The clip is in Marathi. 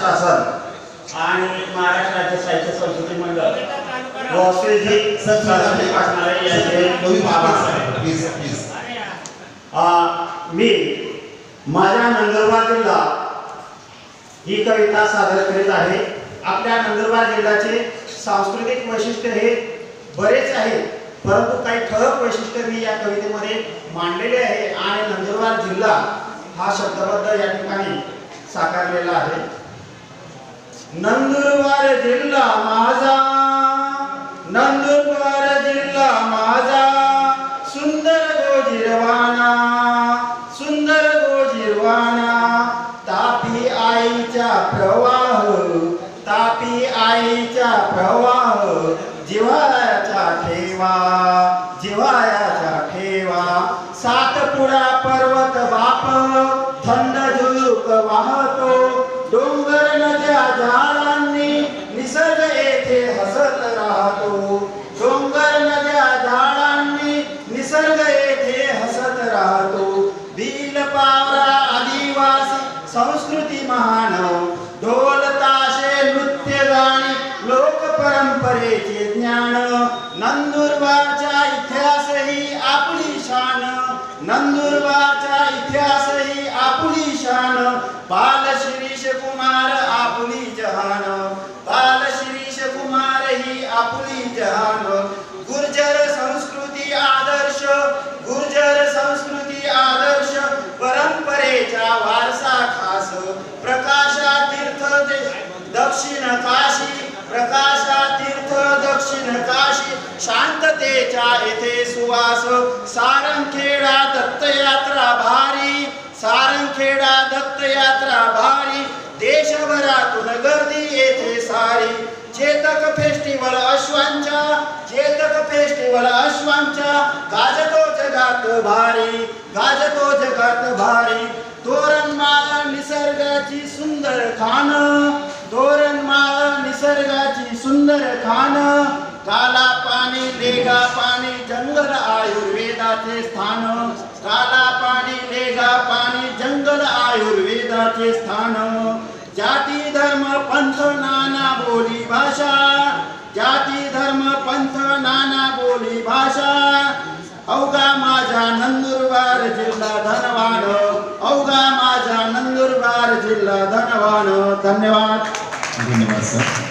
शासन आणि महाराष्ट्र राज्य साहित्य संस्कृती मंडळ वसईजी सरांनी वाचणारे यांचे मी माझ्या नंदुरबार जिल्हा ही कविता सादर करीत आहे। आपल्या नंदुरबार जिल्ह्याचे सांस्कृतिक वैशिष्ट्य हे बरेच आहे, परंतु काही ठळक वैशिष्ट्य मी या कवितेमध्ये मांडलेले आहे आणि नंदुरबार जिल्हा हा शब्दबद्ध या ठिकाणी साकारलेला आहे। नंदुरबार जिल्हा माझा, नंदुरबार जिल्हा माझा, सुंदर गोजिरवाना, सुंदर गोजिरवाना, तापी आईचा प्रवाह, तापी आईचा प्रवाह, जिव्हाळ्याचा ठेवा, जिव्हाळ्याचा ठेवा, सातपुडा पर्वत बाप, थंड झुळूक वाहतो, डोंगर नद्या झाडांनी निसर्ग येथे हसत राहतो, डोंगर नद्या झाडांनी निसर्ग येथे हसत राहतो, भील पावरा आदिवासी संस्कृती महान, ढोल ताशे नृत्य गाणी लोक परंपरेचे ज्ञान, नंदुरबारचा इतिहास ही आपली शान, नंदुरबारचा इतिहास ही आपली शान, बाल शिरीष कुमार आपली जहान, बाल शिरीष कुमार ही आपली जहान, गुर्जर संस्कृती आदर्श, गुर्जर संस्कृती आदर्श, परंपरेचा वारसा खास, प्रकाशा तीर्थ दक्षिण काशी, प्रकाशा तीर्थ दक्षिण काशी, शांततेचा येथे सुवास, सारंगखेडा दत्तयात्रा भारी, सारंगखेडा दत्तयात्रा भारी, देशभरातून गर्दी येथे सारी, चेतक फेस्टिवल अश्वांच्या, चेतक फेस्टिवल अश्वांच्या, गाजतो जगात भारी, गाजतो जगात भारी, तोरणमाळ निसर्गाची सुंदर खान, तोरणमाळ निसर्गाची सुंदर खान, काला पाणी लेगा पाणी जंगल आयुर्वेदाचे स्थान, काला पाणी लेगा पाणी जंगल आयुर्वेदाचे स्थान, जाती धर्म पंथ नाना बोली भाषा, जाती धर्म पंथ नाना बोली भाषा, अवघा माझा नंदुरबार जिल्हा धनवान, अवघा माझा नंदुरबार जिल्हा धनवान। धन्यवाद। धन्यवाद सर।